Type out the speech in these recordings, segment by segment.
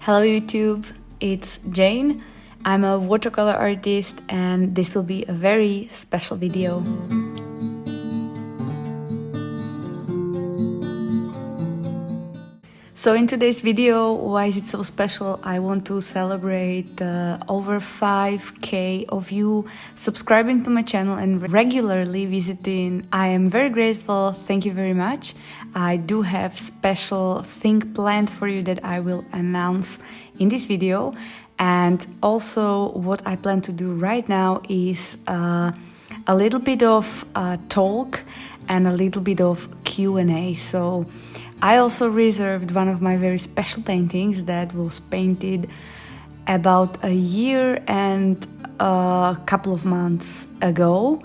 Hello YouTube, it's Jane. I'm a watercolor artist and this will be a very special video. So in today's video, why is it so special? I want to celebrate over 5k of you subscribing to my channel and regularly visiting. I am very grateful, thank you very much. I do have special thing planned for you that I will announce in this video. And also what I plan to do right now is a little bit of talk and a little bit of Q&A. So I also reserved one of my very special paintings that was painted about a year and a couple of months ago,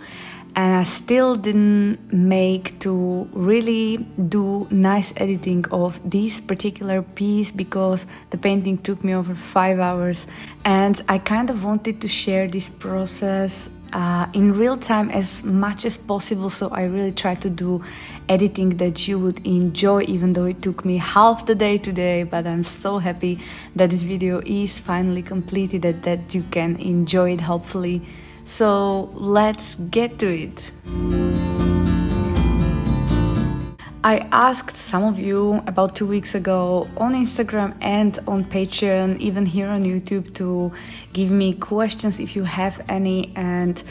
and I still didn't make to really do nice editing of this particular piece because the painting took me over 5 hours, and I kind of wanted to share this process in real time as much as possible. So I really try to do editing that you would enjoy, even though it took me half the day today. But I'm so happy that this video is finally completed and that you can enjoy it, hopefully. So let's get to it. I asked some of you about 2 weeks ago on Instagram and on Patreon, even here on YouTube, to give me questions if you have any, and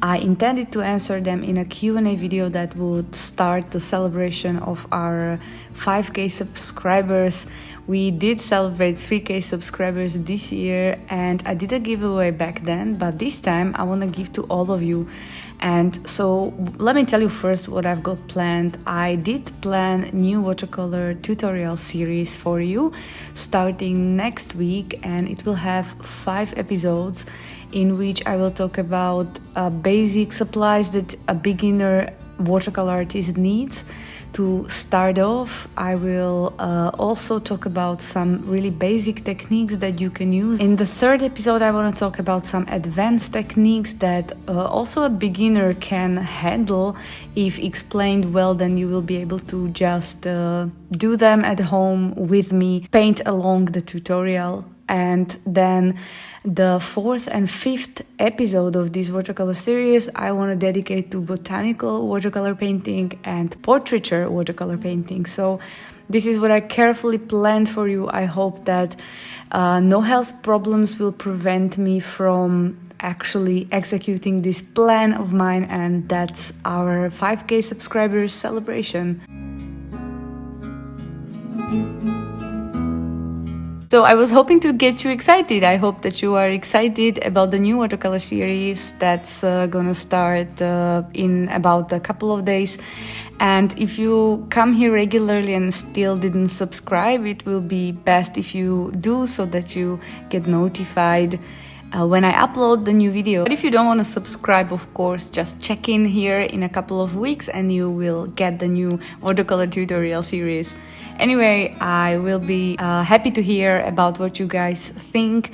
I intended to answer them in a Q&A video that would start the celebration of our 5k subscribers. We did celebrate 3k subscribers this year and I did a giveaway back then, but this time I want to give to all of you. And so let me tell you first what I've got planned. I did plan new watercolor tutorial series for you starting next week, and it will have 5 episodes in which I will talk about basic supplies that a beginner watercolor artist needs to start off. I will also talk about some really basic techniques that you can use. In the 3rd episode, I want to talk about some advanced techniques that also a beginner can handle. If explained well, then you will be able to just do them at home with me, paint along the tutorial. And then the 4th and 5th episode of this watercolor series I want to dedicate to botanical watercolor painting and portraiture watercolor painting. So this is what I carefully planned for you. I hope that no health problems will prevent me from actually executing this plan of mine, and that's our 5k subscribers celebration. So I was hoping to get you excited. I hope that you are excited about the new watercolor series that's gonna start in about a couple of days. And if you come here regularly and still didn't subscribe, it will be best if you do, so that you get notified when I upload the new video. But if you don't want to subscribe, of course, just check in here in a couple of weeks and you will get the new watercolor tutorial series. Anyway, I will be happy to hear about what you guys think.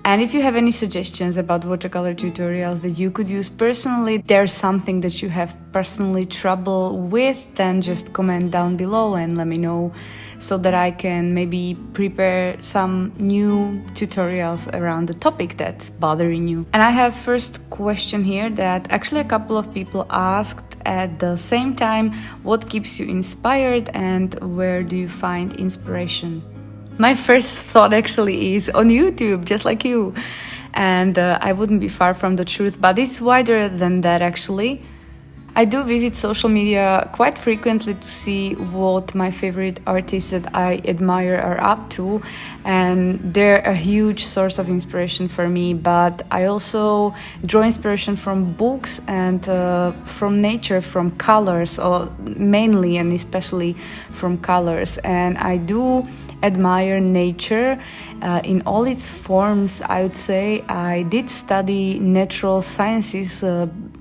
And if you have any suggestions about watercolor tutorials that you could use personally, there's something that you have personally trouble with, then just comment down below and let me know, so that I can maybe prepare some new tutorials around the topic that's bothering you. And I have first question here that actually a couple of people asked at the same time: what keeps you inspired and where do you find inspiration? My first thought actually is on YouTube, just like you. And I wouldn't be far from the truth, but it's wider than that actually. I do visit social media quite frequently to see what my favorite artists that I admire are up to, and they're a huge source of inspiration for me. But I also draw inspiration from books and from nature, from colors, or mainly and especially from colors. And I do admire nature in all its forms, I would say. I did study natural sciences,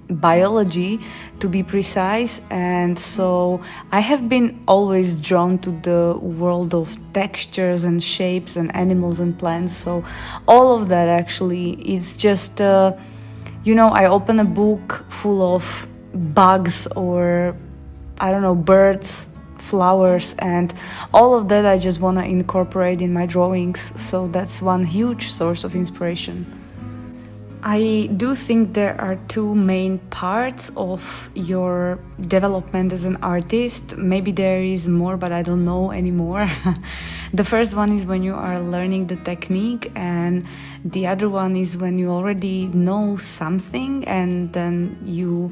biology to be precise, and so I have been always drawn to the world of textures and shapes and animals and plants. So all of that actually is just I open a book full of bugs or I don't know, birds flowers, and all of that I just want to incorporate in my drawings. So that's one huge source of inspiration. I do think there are two main parts of your development as an artist. Maybe there is more, but I don't know anymore. The first one is when you are learning the technique, and the other one is when you already know something and then you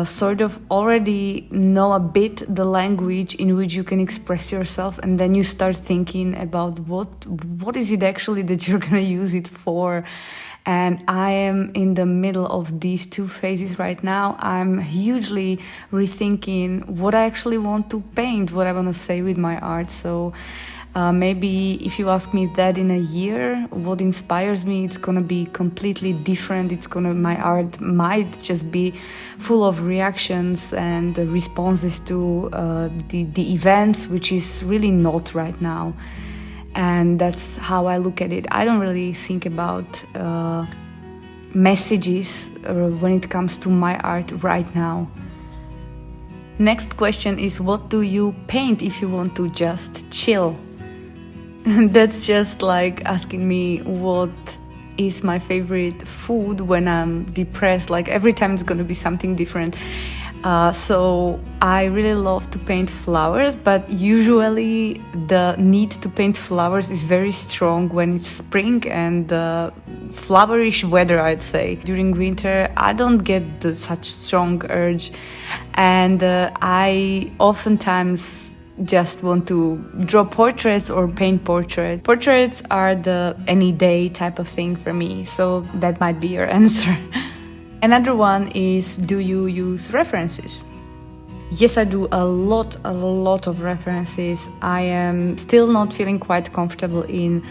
sort of already know a bit the language in which you can express yourself, and then you start thinking about what is it actually that you're gonna use it for. And I am in the middle of these two phases right now. I'm hugely rethinking what I actually want to paint, what I want to say with my art. So maybe if you ask me that in a year, what inspires me, it's gonna be completely different. My art might just be full of reactions and responses to the events, which is really not right now. And that's how I look at it. I don't really think about messages when it comes to my art right now. Next question is, what do you paint if you want to just chill? That's just like asking me what is my favorite food when I'm depressed. Like every time it's going to be something different. So I really love to paint flowers, but usually the need to paint flowers is very strong when it's spring and flowerish weather, I'd say. During winter, I don't get such strong urge, and I oftentimes just want to draw portraits or paint portraits. Portraits are the any day type of thing for me, so that might be your answer. Another one is, do you use references? Yes, I do a lot of references. I am still not feeling quite comfortable in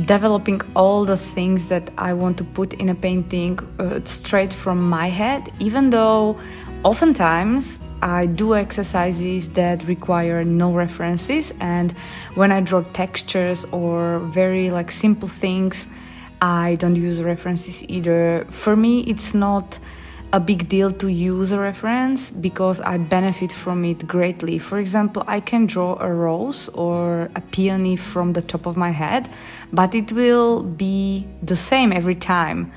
developing all the things that I want to put in a painting straight from my head, even though oftentimes I do exercises that require no references, and when I draw textures or very simple things, I don't use references either. For me, it's not a big deal to use a reference because I benefit from it greatly. For example, I can draw a rose or a peony from the top of my head, but it will be the same every time.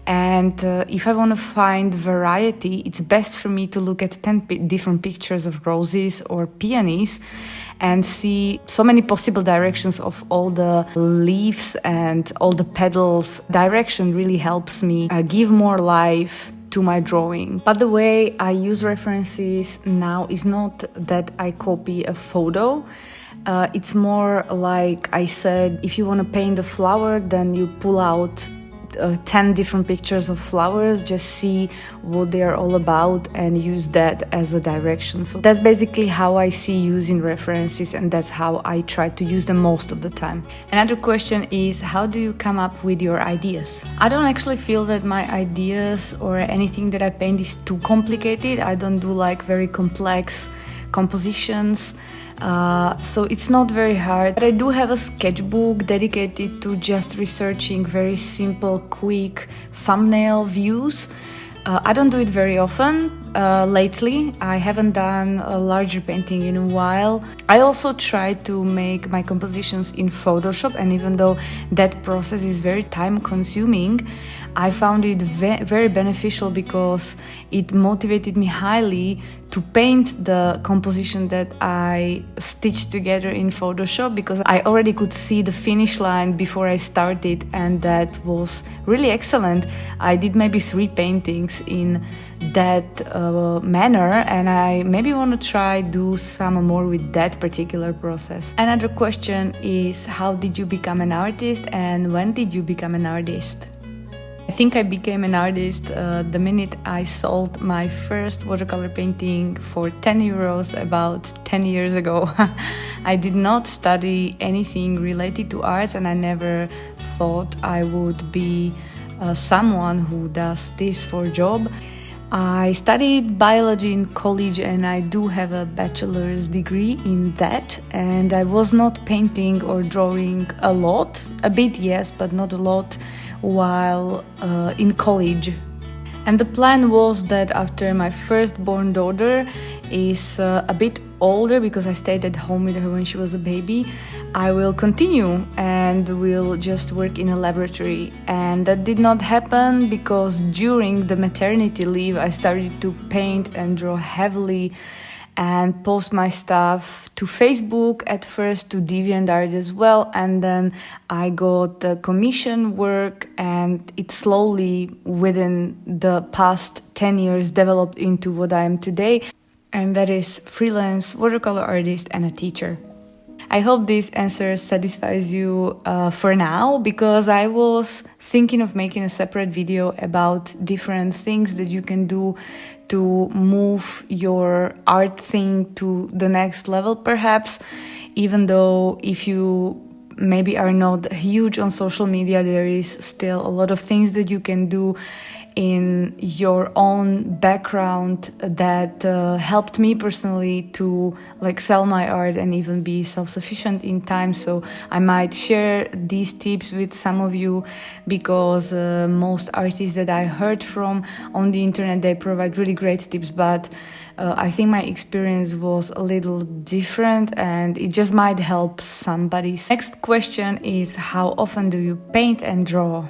And if I want to find variety, it's best for me to look at 10 different pictures of roses or peonies and see so many possible directions of all the leaves and all the petals. Direction really helps me give more life to my drawing. But the way I use references now is not that I copy a photo. It's more like I said, if you want to paint a flower, then you pull out 10 different pictures of flowers, just see what they are all about and use that as a direction. So that's basically how I see using references, and that's how I try to use them most of the time. Another question is, how do you come up with your ideas? I don't actually feel that my ideas or anything that I paint is too complicated. I don't do very complex compositions. So it's not very hard. But I do have a sketchbook dedicated to just researching very simple, quick thumbnail views. I don't do it very often. Lately, I haven't done a larger painting in a while. I also try to make my compositions in Photoshop, and even though that process is very time consuming, I found it very beneficial because it motivated me highly to paint the composition that I stitched together in Photoshop, because I already could see the finish line before I started, and that was really excellent. I did maybe 3 paintings in that manner, and I maybe want to try do some more with that particular process. Another question is, how did you become an artist and when did you become an artist? I think I became an artist the minute I sold my first watercolor painting for 10 euros about 10 years ago. I did not study anything related to arts, and I never thought I would be someone who does this for a job. I studied biology in college, and I do have a bachelor's degree in that, and I was not painting or drawing a lot, a bit yes, but not a lot, while in college. And the plan was that after my firstborn daughter is a bit older, because I stayed at home with her when she was a baby, I will continue and will just work in a laboratory. And that did not happen because during the maternity leave I started to paint and draw heavily and post my stuff to Facebook at first, to DeviantArt as well, and then I got the commission work, and it slowly within the past 10 years developed into what I am today, and that is freelance watercolor artist and a teacher. I hope this answer satisfies you for now, because I was thinking of making a separate video about different things that you can do to move your art thing to the next level, perhaps, even though if you maybe are not huge on social media, there is still a lot of things that you can do in your own background that helped me personally to like sell my art and even be self-sufficient in time. So I might share these tips with some of you, because most artists that I heard from on the internet, they provide really great tips, but I think my experience was a little different and it just might help somebody. Next question is, how often do you paint and draw?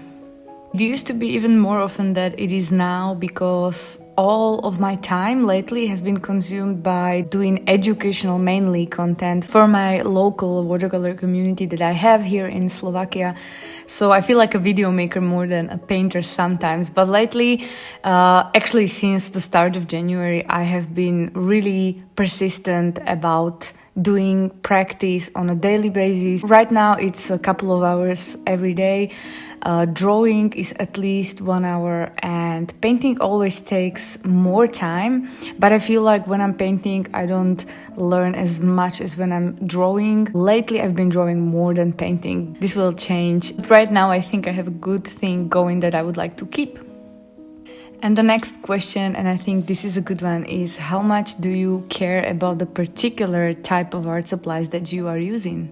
It used to be even more often than it is now, because all of my time lately has been consumed by doing educational mainly content for my local watercolor community that I have here in Slovakia. So I feel like a video maker more than a painter sometimes. But lately, actually since the start of January, I have been really persistent about doing practice on a daily basis. Right now it's a couple of hours every day. Drawing is at least 1 hour, and painting always takes more time, but I feel like when I'm painting I don't learn as much as when I'm drawing. Lately I've been drawing more than painting. This will change. Right now I think I have a good thing going that I would like to keep. And the next question, and I think this is a good one, is how much do you care about the particular type of art supplies that you are using?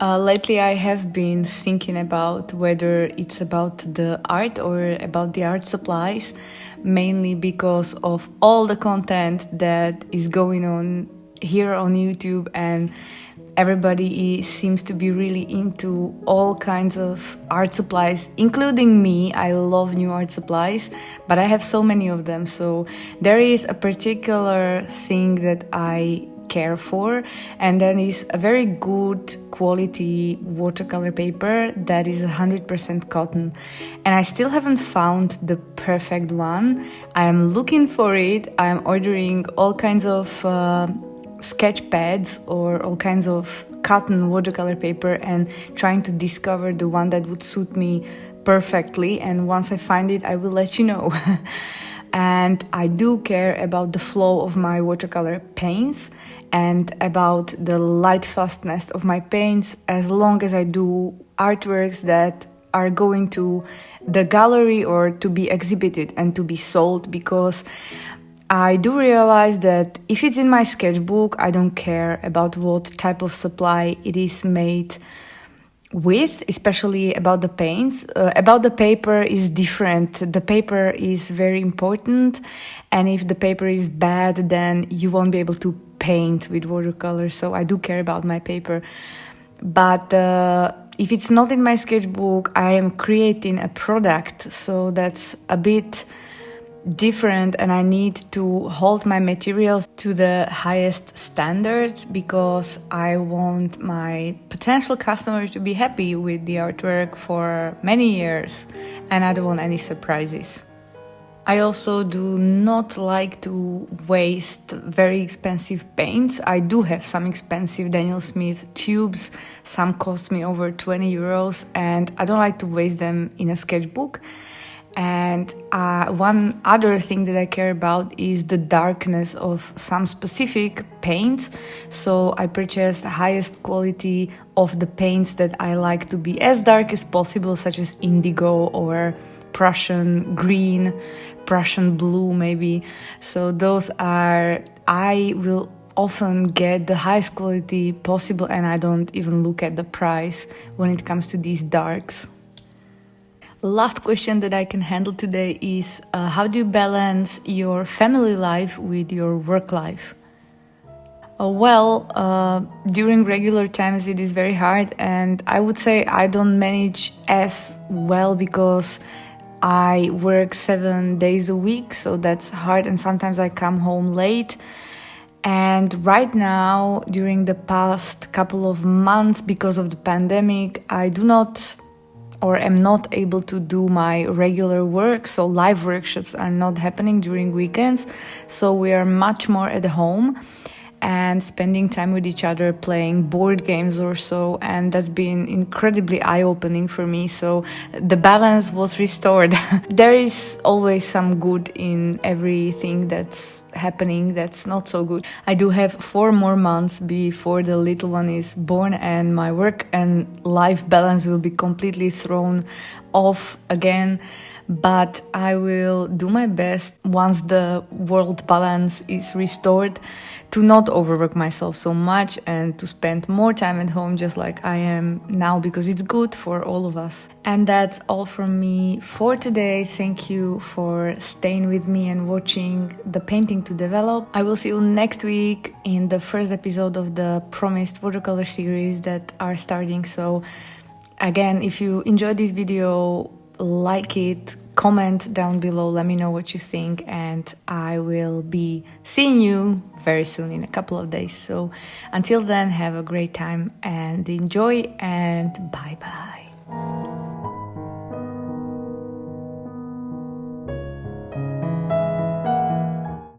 Lately I have been thinking about whether it's about the art or about the art supplies, mainly because of all the content that is going on here on YouTube, and everybody seems to be really into all kinds of art supplies, including me. I love new art supplies, but I have so many of them. So there is a particular thing that I care for, and that is a very good quality watercolor paper that is 100% cotton, and I still haven't found the perfect one. I am looking for it. I am ordering all kinds of sketch pads or all kinds of cotton watercolor paper and trying to discover the one that would suit me perfectly, and once I find it I will let you know. And I do care about the flow of my watercolor paints and about the light fastness of my paints, as long as I do artworks that are going to the gallery or to be exhibited and to be sold, because I do realize that if it's in my sketchbook, I don't care about what type of supply it is made with, especially about the paints. About the paper is different. The paper is very important, and if the paper is bad, then you won't be able to paint with watercolor. So I do care about my paper, but if it's not in my sketchbook, I am creating a product, so that's a bit different, and I need to hold my materials to the highest standards, because I want my potential customer to be happy with the artwork for many years, and I don't want any surprises. I also do not like to waste very expensive paints. I do have some expensive Daniel Smith tubes. Some cost me over 20 euros, and I don't like to waste them in a sketchbook. And one other thing that I care about is the darkness of some specific paints. So I purchase the highest quality of the paints that I like to be as dark as possible, such as indigo or Prussian green, Prussian blue maybe. So those are, I will often get the highest quality possible, and I don't even look at the price when it comes to these darks. Last question that I can handle today is how do you balance your family life with your work life? During regular times it is very hard, and I would say I don't manage as well because I work 7 days a week, so that's hard, and sometimes I come home late. And right now, during the past couple of months, because of the pandemic, I do not or am not able to do my regular work, so live workshops are not happening during weekends, so we are much more at home and spending time with each other, playing board games or so, and that's been incredibly eye-opening for me, so the balance was restored. There is always some good in everything that's happening that's not so good. I do have 4 more months before the little one is born, and my work and life balance will be completely thrown off again, but I will do my best once the world balance is restored to not overwork myself so much and to spend more time at home just like I am now, because it's good for all of us. And that's all from me for today. Thank you for staying with me and watching the painting to develop. I will see you next week in the first episode of the promised watercolor series that are starting. So again, if you enjoyed this video, like it, comment down below, let me know what you think, and I will be seeing you very soon in a couple of days. So until then, have a great time and enjoy, and bye bye.